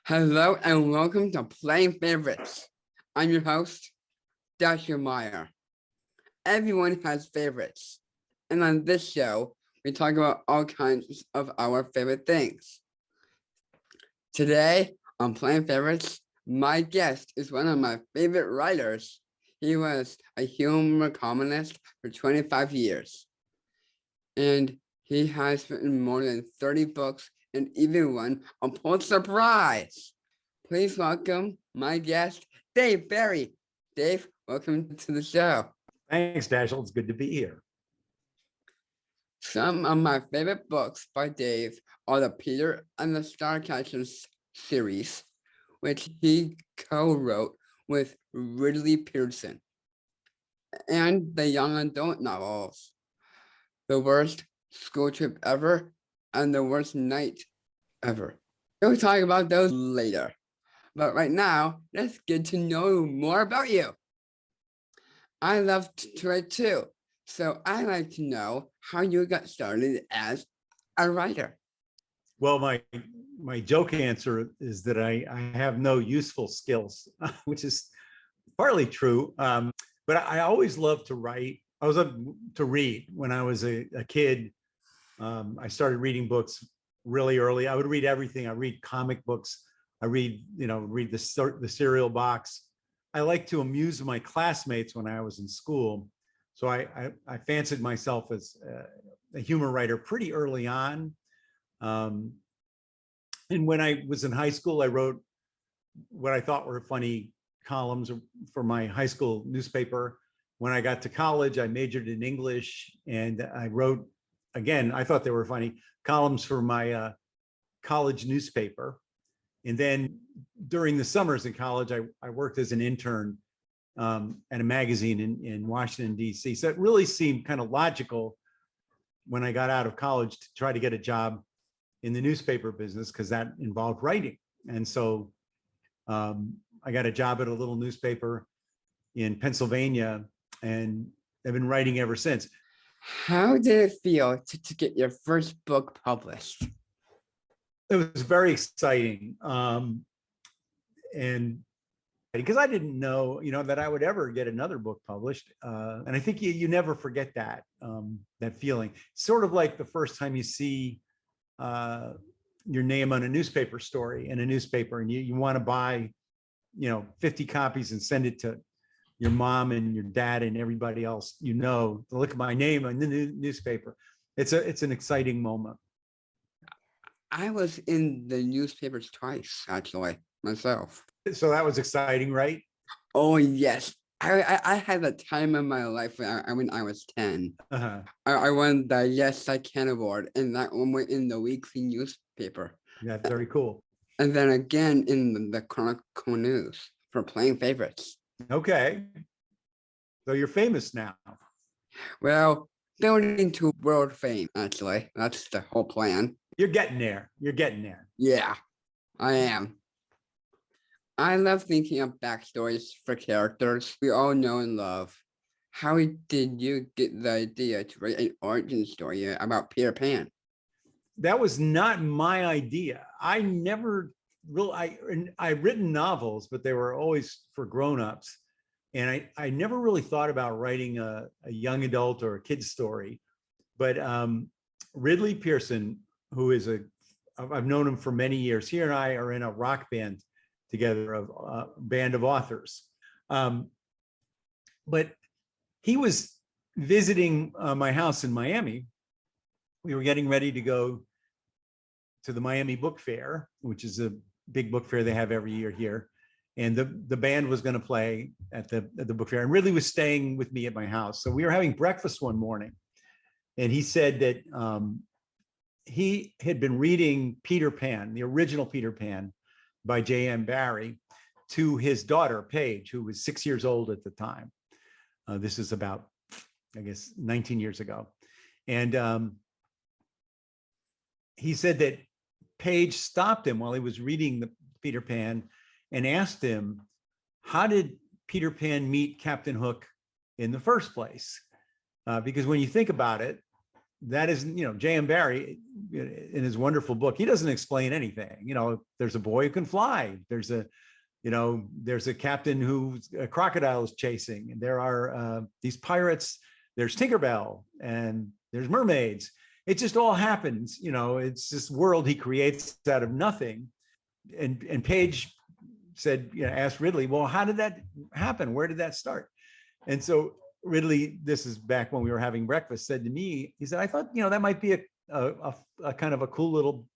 Hello and welcome to Playing Favorites. I'm your host, Dashiell Meier. Everyone has favorites, and on this show, we talk about all kinds of our favorite things. Today, on Playing Favorites, my guest is one of my favorite writers. He was a humor columnist for 25 years, and he has written more than 30 books and even won a Pulitzer Prize. Please welcome my guest, Dave Barry. Dave, welcome to the show. Thanks, Dashiell. It's good to be here. Some of my favorite books by Dave are the Peter and the Starcatchers series, which he co-wrote with Ridley Pearson, and the young adult novels, The Worst School Trip Ever and The Worst Night Ever. We'll talk about those later. But right now, let's get to know more about you. I love to write too, so I'd like to know how you got started as a writer. Well, my joke answer is that I have no useful skills, which is partly true. But I always loved to write. I was to read when I was a kid. I started reading books really early. I would read everything. I read comic books. I read the cereal box. I like to amuse my classmates when I was in school. So I fancied myself as a humor writer pretty early on. And when I was in high school, I wrote what I thought were funny columns for my high school newspaper. When I got to college, I majored in English, and I wrote, again, I thought they were funny, columns for my college newspaper. And then during the summers in college, I worked as an intern at a magazine in Washington, D.C. So it really seemed kind of logical when I got out of college to try to get a job in the newspaper business, because that involved writing. And so I got a job at a little newspaper in Pennsylvania, and I've been writing ever since. How did it feel to get your first book published? It was very exciting. And because I didn't know, that I would ever get another book published. And I think you never forget that, that feeling. Sort of like the first time you see your name on a newspaper story in a newspaper, and you want to buy, 50 copies and send it to your mom and your dad and everybody else, to look at my name on the newspaper. It's an exciting moment. I was in the newspapers twice, actually, myself. So that was exciting, right? Oh, yes. I had a time in my life when I was 10. Uh-huh. I won the Yes I Can award, and that one went in the weekly newspaper. That's very cool. And then again in the Chronicle News for Playing Favorites. Okay. So you're famous now. Well, building to world fame, actually. That's the whole plan. You're getting there. You're getting there. Yeah, I am. I love thinking of backstories for characters we all know and love. How did you get the idea to write an origin story about Peter Pan? That was not my idea. I never really, I've written novels, but they were always for grownups. And I never really thought about writing a young adult or a kid's story. But Ridley Pearson, who is I've known him for many years. He and I are in a rock band together, of a band of authors. But he was visiting my house in Miami. We were getting ready to go to the Miami Book Fair, which is a big book fair they have every year here. And the band was going to play at the book fair, and Ridley was staying with me at my house. So we were having breakfast one morning, and he said that he had been reading Peter Pan, the original Peter Pan by J.M. Barrie, to his daughter, Paige, who was 6 years old at the time. This is about, I guess, 19 years ago. And he said that Paige stopped him while he was reading the Peter Pan and asked him, how did Peter Pan meet Captain Hook in the first place? Because when you think about it, that is, J.M. Barrie, in his wonderful book, he doesn't explain anything. There's a boy who can fly. There's a captain who's a crocodile is chasing, and there are these pirates. There's Tinkerbell, and there's mermaids. It just all happens. It's this world he creates out of nothing. And Page said, asked Ridley, well, how did that happen? Where did that start? And so Ridley, this is back when we were having breakfast, said to me, he said, I thought, that might be a kind of a cool little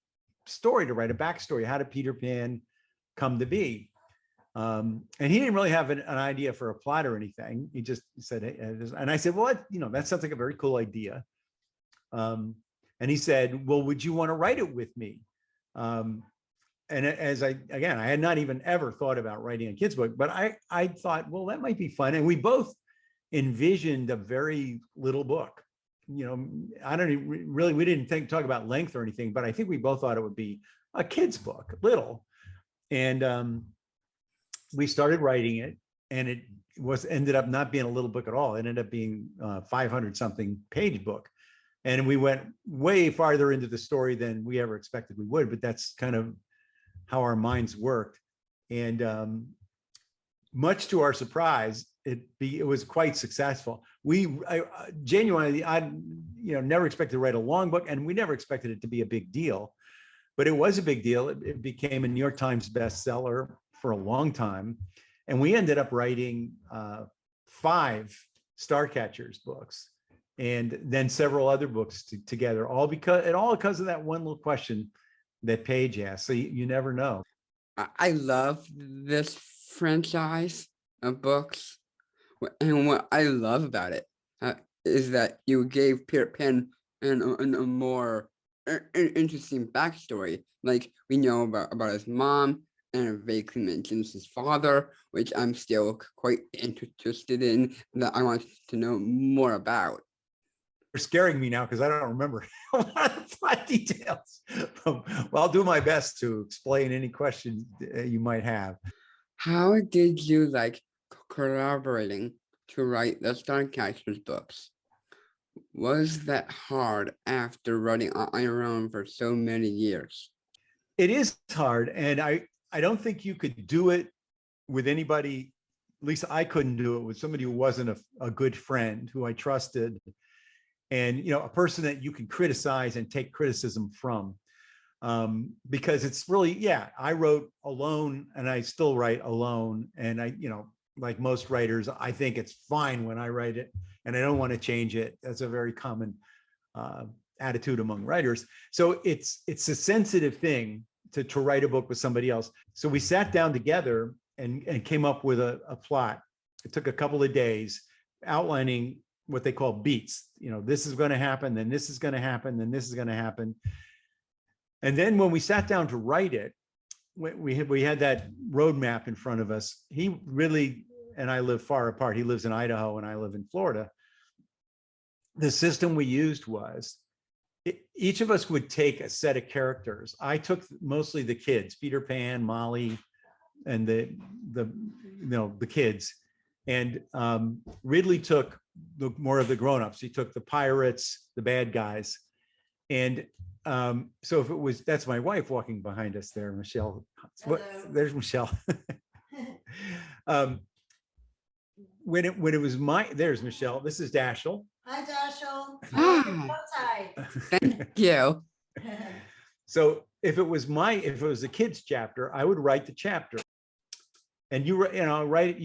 story to write, a backstory. How did Peter Pan come to be? And he didn't really have an idea for a plot or anything. He just said, hey, and I said, well, that sounds like a very cool idea. And he said, well, would you want to write it with me? And I had not even ever thought about writing a kid's book, but I thought, well, that might be fun. And we both envisioned a very little book. I don't even really, we didn't talk about length or anything, but I think we both thought it would be a kid's book, little. And we started writing it, and it ended up not being a little book at all. It ended up being a 500 something page book. And we went way farther into the story than we ever expected we would, but that's kind of how our minds worked. And much to our surprise, it was quite successful. I genuinely, never expected to write a long book, and we never expected it to be a big deal, but it was a big deal. It became a New York Times bestseller for a long time. And we ended up writing 5 Starcatchers books, and then several other books together, all because of that one little question that Page asked. So you never know. I love this franchise of books. And what I love about it is that you gave Peter Pan a more interesting backstory. Like, we know about his mom, and it vaguely mentions his father, which I'm still quite interested in, that I want to know more about. You're scaring me now because I don't remember a lot of plot details. Well, I'll do my best to explain any questions you might have. How did you like collaborating to write the Starcatchers books? Was that hard after writing on your own for so many years? It is hard, and I don't think you could do it with anybody. At least I couldn't do it with somebody who wasn't a good friend, who I trusted, and a person that you can criticize and take criticism from, because it's really, I wrote alone, and I still write alone, and I like most writers, I think it's fine when I write it, and I don't want to change it. That's a very common attitude among writers. So it's a sensitive thing to write a book with somebody else. So we sat down together and came up with a plot. It took a couple of days, outlining what they call beats. This is going to happen, then this is going to happen, then this is going to happen. And then when we sat down to write it, we had that roadmap in front of us. He really, and I live far apart. He lives in Idaho and I live in Florida. The system we used was each of us would take a set of characters. I took mostly the kids, Peter Pan, Molly, and the kids. And Ridley took more of the grown-ups. He took the pirates, the bad guys. And so if it was, that's my wife walking behind us there, Michelle. There's Michelle. When it was there's Michelle. This is Dashiell. Hi, Dashiell. Hi. Thank you. So if it was the kids chapter, I would write the chapter. And you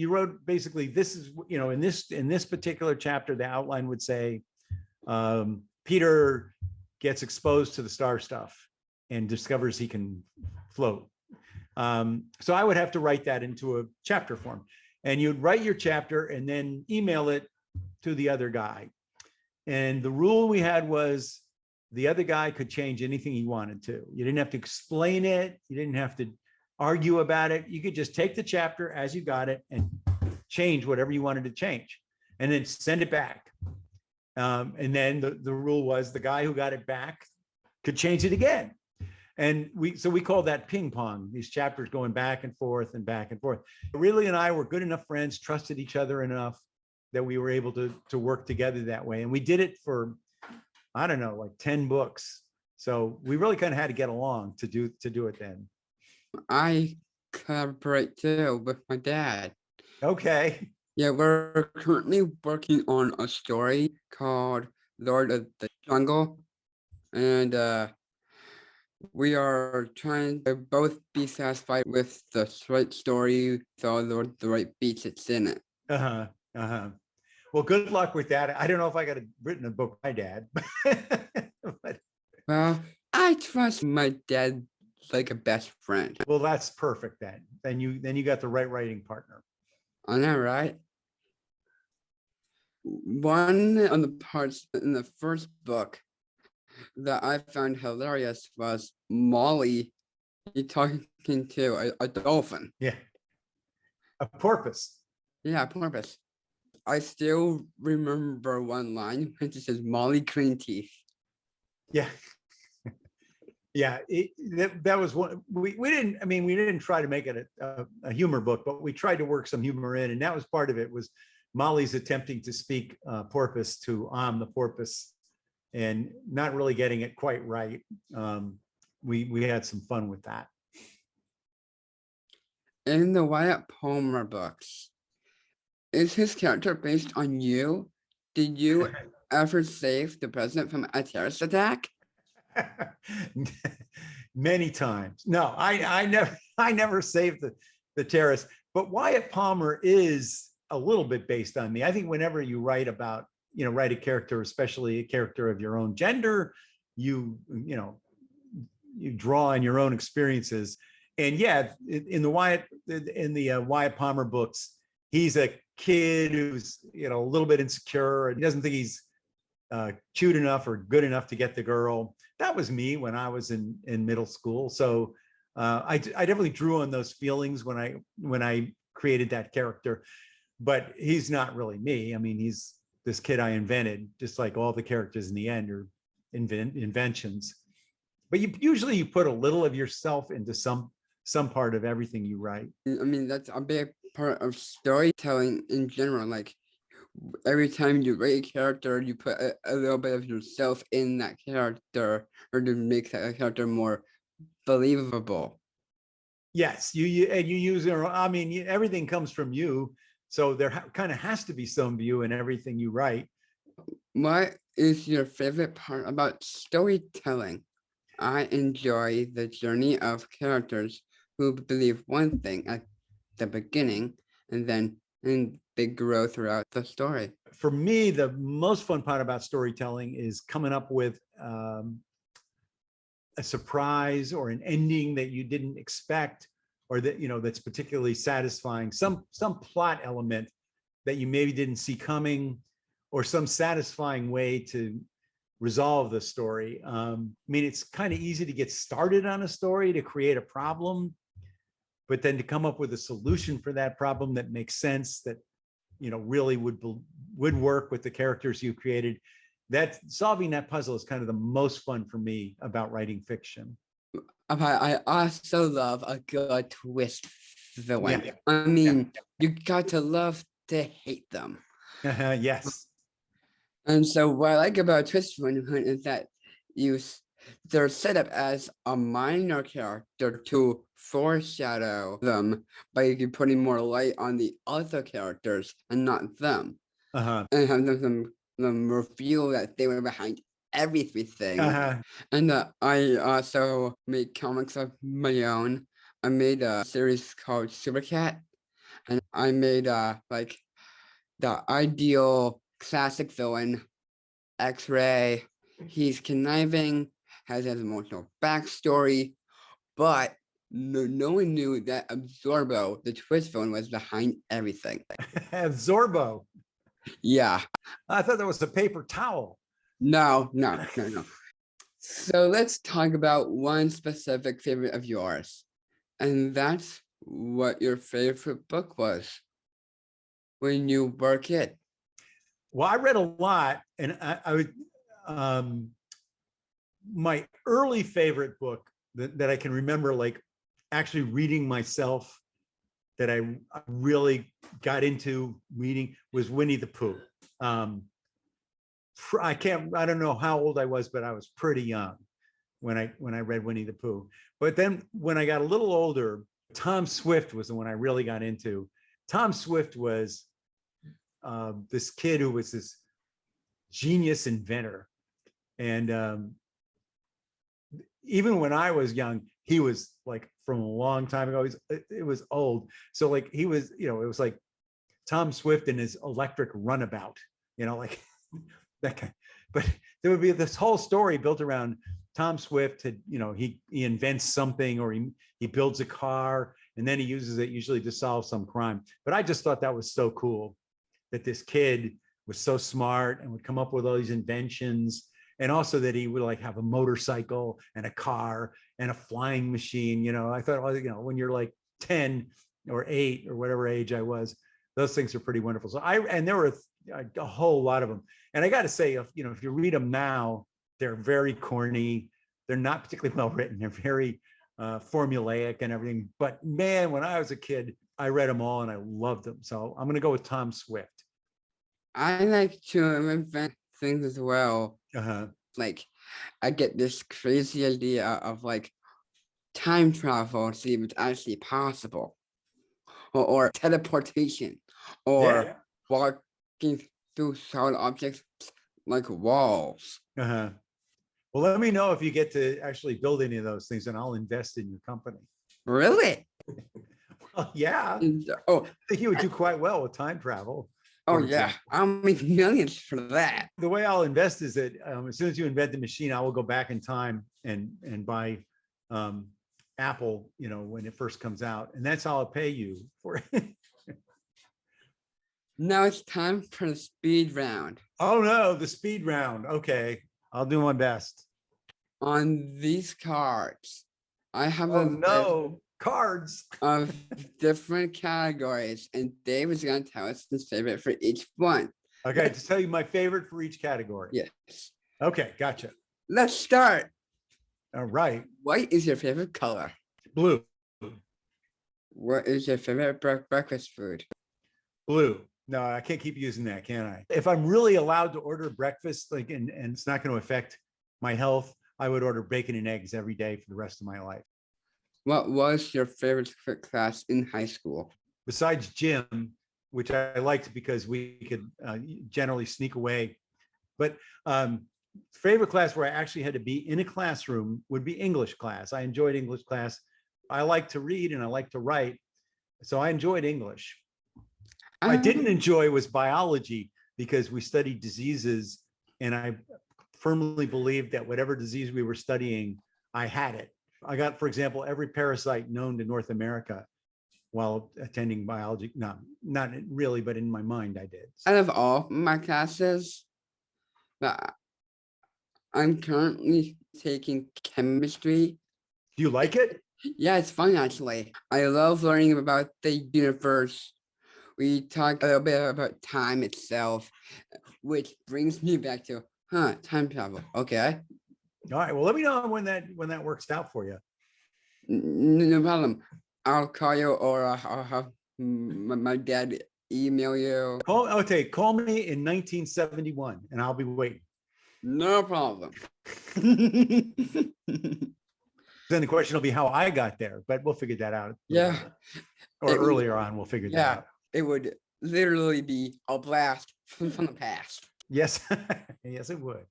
wrote basically, this is, in this particular chapter, the outline would say, Peter gets exposed to the star stuff and discovers he can float. So I would have to write that into a chapter form, and you'd write your chapter and then email it to the other guy. And the rule we had was the other guy could change anything he wanted to. You didn't have to explain it. You didn't have to argue about it. You could just take the chapter as you got it and change whatever you wanted to change, and then send it back. And then the rule was the guy who got it back could change it again. And we called that ping pong, these chapters going back and forth and back and forth. Ridley and I were good enough friends, trusted each other enough that we were able to work together that way. And we did it for, I don't know, like 10 books. So we really kind of had to get along to do it then. I collaborate too with my dad. Okay. Yeah, we're currently working on a story called Lord of the Jungle, and we are trying to both be satisfied with the right story, with all the right beats it's in it. Uh-huh. Uh-huh. Well, good luck with that. I don't know if I got written a book by my dad, but Well, I trust my dad like a best friend. well, that's perfect then. Then you got the right writing partner. I know, right? One of the parts in the first book that I found hilarious was Molly talking to a dolphin. Yeah. A porpoise. Yeah, porpoise. I still remember one line when it says Molly clean teeth. Yeah. Yeah, that was one. We didn't. I mean, we didn't try to make it a humor book, but we tried to work some humor in, and that was part of it. Was Molly's attempting to speak porpoise to the porpoise, and not really getting it quite right. We had some fun with that. In the Wyatt Palmer books, is his character based on you? Did you ever save the president from a terrorist attack? Many times. No, I never saved the terrorist. But Wyatt Palmer is a little bit based on me. I think whenever you write about, write a character, especially a character of your own gender, you draw on your own experiences. And yeah, in the Wyatt Palmer books, he's a kid who's a little bit insecure and he doesn't think he's cute enough or good enough to get the girl. That was me when I was in middle school. So I definitely drew on those feelings when I created that character. But he's not really me. I mean, he's this kid I invented, just like all the characters in the end are inventions. But you put a little of yourself into some part of everything you write. I mean, that's a big part of storytelling in general. Like every time you write a character, you put a little bit of yourself in that character, or to make that character more believable. Yes, you use your. I mean, everything comes from you, so there kind of has to be some of you in everything you write. What is your favorite part about storytelling? I enjoy the journey of characters who believe one thing at the beginning and they grow throughout the story. For me, the most fun part about storytelling is coming up with a surprise or an ending that you didn't expect, or that that's particularly satisfying. Some plot element that you maybe didn't see coming, or some satisfying way to resolve the story. I mean, it's kind of easy to get started on a story to create a problem, but then to come up with a solution for that problem that makes sense, that really would work with the characters you created. That solving that puzzle is kind of the most fun for me about writing fiction. I also love a good twist villain. Yeah. I mean, you got to love to hate them. Yes. And so what I like about twist villain is that they're set up as a minor character to foreshadow them by putting more light on the other characters and not them. Uh-huh. And have them reveal that they were behind everything. Uh-huh. And I also made comics of my own. I made a series called Super Cat, and I made like the ideal classic villain, X-Ray. He's conniving, has his emotional backstory, but no one knew that Absorbo, the twist villain, was behind everything. Zorbo. Yeah. I thought that was a paper towel. No. So let's talk about one specific favorite of yours, and that's what your favorite book was when you were a kid. Well, I read a lot, and I would my early favorite book that I can remember, like actually reading myself, that I really got into reading, was Winnie the Pooh. I don't know how old I was, but I was pretty young when I read Winnie the Pooh. But then when I got a little older, Tom Swift was the one I really got into. Tom Swift was this kid who was this genius inventor. And even when I was young, he was like from a long time ago. It was old. So like he was, it was like Tom Swift and his electric runabout, like that kind. But there would be this whole story built around Tom Swift. He invents something, or he builds a car, and then he uses it usually to solve some crime. But I just thought that was so cool that this kid was so smart and would come up with all these inventions. And also that he would like have a motorcycle and a car and a flying machine. I thought, when you're like 10 or 8 or whatever age I was, those things are pretty wonderful. And there were a whole lot of them. And I got to say, if you read them now, they're very corny. They're not particularly well written. They're very formulaic and everything. But man, when I was a kid, I read them all and I loved them. So I'm going to go with Tom Swift. I like to invent things as well. Like, I get this crazy idea of like time travel, see if it's actually possible, or teleportation, or walking through solid objects like walls. Well, let me know if you get to actually build any of those things, and I'll invest in your company. Really? Well, yeah. Oh, I think you would do quite well with time travel. Oh yeah, I'll make millions for that. The way I'll invest is that as soon as you invent the machine, I will go back in time and buy Apple, when it first comes out, and that's how I'll pay you for it. Now it's time for the speed round. Oh no, the speed round. Okay, I'll do my best. On these cards, I have cards of different categories, and Dave is going to tell us his favorite for each one. Okay, to tell you my favorite for each category. Yes. Okay, gotcha. Let's start. All right. White is your favorite color. Blue. What is your favorite breakfast food? Blue. No, I can't keep using that, can I? If I'm really allowed to order breakfast, and it's not going to affect my health, I would order bacon and eggs every day for the rest of my life. What was your favorite class in high school? Besides gym, which I liked because we could generally sneak away. But favorite class where I actually had to be in a classroom would be English class. I enjoyed English class. I like to read and I like to write. So I enjoyed English. I didn't enjoy was biology, because we studied diseases, and I firmly believed that whatever disease we were studying, I had it. I got, for example, every parasite known to North America while attending biology. No, not really, but in my mind I did. Out of all my classes, I'm currently taking chemistry. Do you like it? Yeah, it's fun actually. I love learning about the universe. We talk a little bit about time itself, which brings me back to, time travel. Okay. All right. Well, let me know when that works out for you. No problem. I'll call you, or I'll have my dad email you. Call me in 1971, and I'll be waiting. No problem. Then the question will be how I got there, but we'll figure that out. Yeah. Or earlier on, we'll figure that out. It would literally be a blast from the past. Yes. Yes, it would.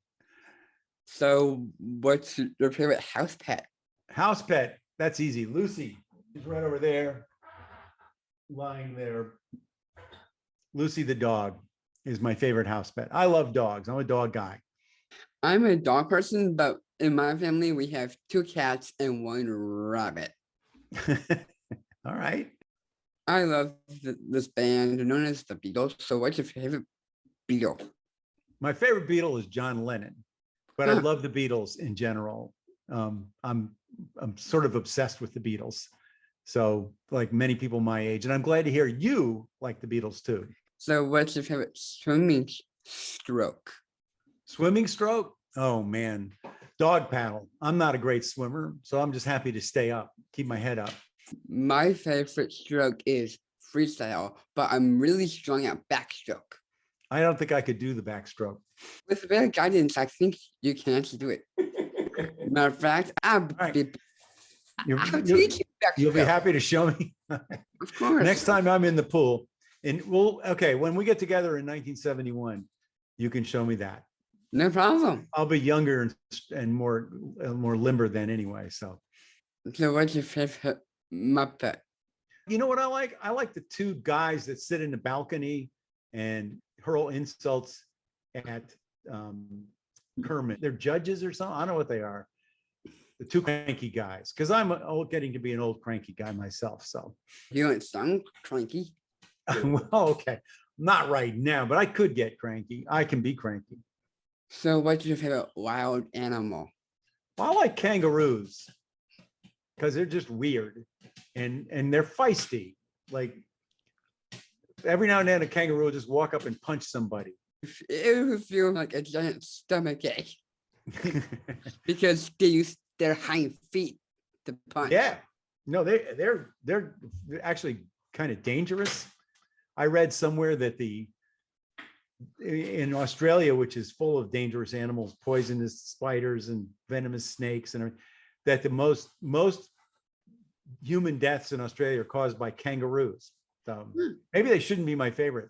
So what's your favorite house pet? House pet. That's easy. Lucy is right over there, lying there. Lucy the dog is my favorite house pet. I love dogs. I'm a dog guy. I'm a dog person, but in my family, we have 2 cats and 1 rabbit. All right. I love this band known as the Beatles. So what's your favorite Beatle? My favorite Beatle is John Lennon, but I love the Beatles in general. I'm sort of obsessed with the Beatles. So like many people my age, and I'm glad to hear you like the Beatles too. So what's your favorite swimming stroke? Swimming stroke? Oh man, dog paddle. I'm not a great swimmer, so I'm just happy to stay up, keep my head up. My favorite stroke is freestyle, but I'm really strong at backstroke. I don't think I could do the backstroke. With a bit of guidance, I think you can actually do it. Matter of fact, right. I'll teach you You'll be backstroke. happy to show me. Of course. Next time I'm in the pool. And okay, when we get together in 1971, you can show me that. No problem. I'll be younger and more limber then anyway. So what's your favorite Muppet? You know what I like? I like the two guys that sit in the balcony and hurl insults at Kermit. They're judges or something. I don't know what they are. The two cranky guys, because I'm getting to be an old cranky guy myself. So You don't sound cranky. well, okay, not right now, but I could get cranky. I can be cranky. So what's your favorite wild animal? Well, I like kangaroos because they're just weird and they're feisty. Like every now and then a kangaroo will just walk up and punch somebody. It would feel like a giant stomach ache because they use their hind feet to punch. Yeah, no, they're actually kind of dangerous. I read somewhere that in Australia, which is full of dangerous animals, poisonous spiders and venomous snakes, and that the most human deaths in Australia are caused by kangaroos. So maybe they shouldn't be my favorite.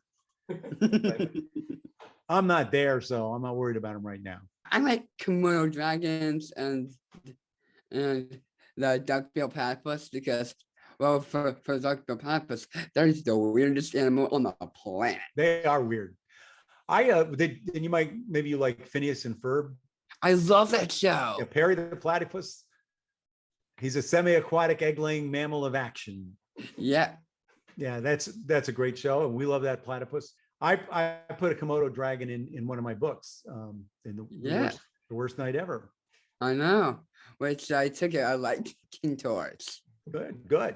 I'm not there, so I'm not worried about them right now. I like Komodo dragons and the duck-billed platypus because, well, for duck-billed platypus, they're the weirdest animal on the planet. They are weird. And maybe you like Phineas and Ferb. I love that show. Yeah, Perry the platypus. He's a semi-aquatic egg-laying mammal of action. Yeah. Yeah, that's a great show, and we love that platypus. I put a Komodo dragon in one of my books, in the worst night ever. I know, which I took it. I like King Tours. Good.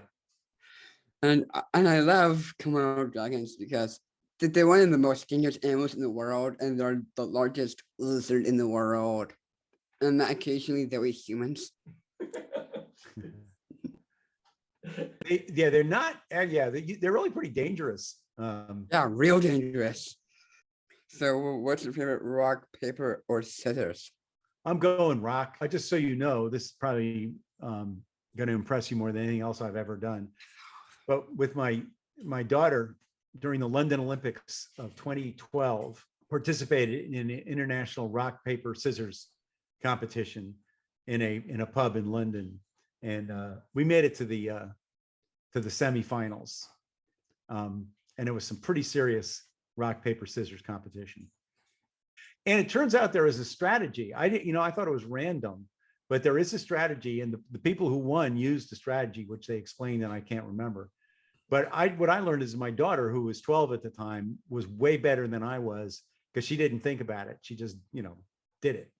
And I love Komodo dragons because they're one of the most dangerous animals in the world, and they're the largest lizard in the world. And occasionally they're with humans. They're not. They're really pretty dangerous. Yeah, real dangerous. So what's your favorite rock, paper, or scissors? I'm going rock. Just so you know, this is probably going to impress you more than anything else I've ever done. But with my daughter during the London Olympics of 2012, participated in an international rock, paper, scissors competition in a pub in London, and we made it to the semifinals. And it was some pretty serious rock, paper, scissors competition. And it turns out there is a strategy. I thought it was random, but there is a strategy, and the people who won used the strategy, which they explained, and I can't remember. But what I learned is my daughter, who was 12 at the time, was way better than I was because she didn't think about it. She just, did it.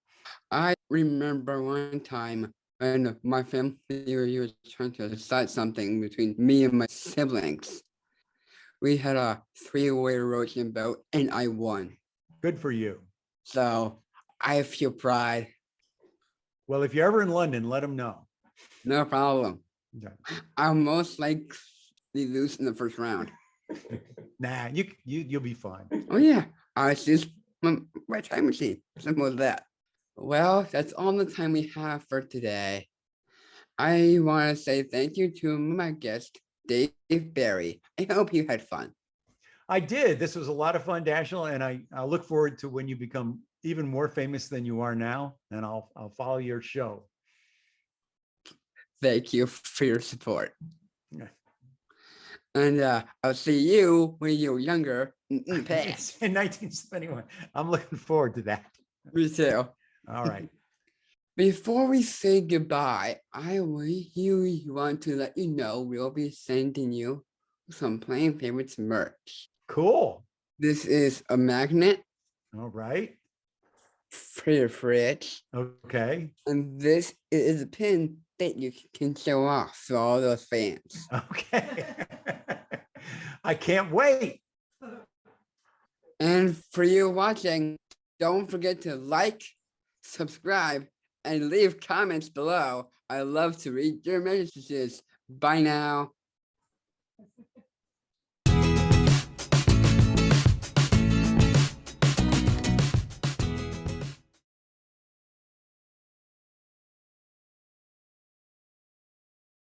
I remember one time when my family was trying to decide something between me and my siblings. We had a 3-way roaching bout, and I won. Good for you. So I feel pride. Well, if you're ever in London, let them know. No problem. Okay. I'll most likely lose in the first round. Nah, you'll be fine. Oh yeah, I just my time machine. Simple as that. Well, that's all the time we have for today. I want to say thank you to my guest, Dave Barry. I hope you had fun. I did. This was a lot of fun, Dashiell, and I look forward to when you become even more famous than you are now, and I'll follow your show. Thank you for your support. Yeah. And I'll see you when you're younger in the past. In 1971. I'm looking forward to that. Me too. All right. Before we say goodbye, I want to let you know we'll be sending you some Playing Favorites merch. Cool. This is a magnet. All right. For your fridge. Okay. And this is a pin that you can show off to all those fans. Okay. I can't wait. And for you watching, don't forget to like, subscribe, and leave comments below. I love to read your messages. Bye now.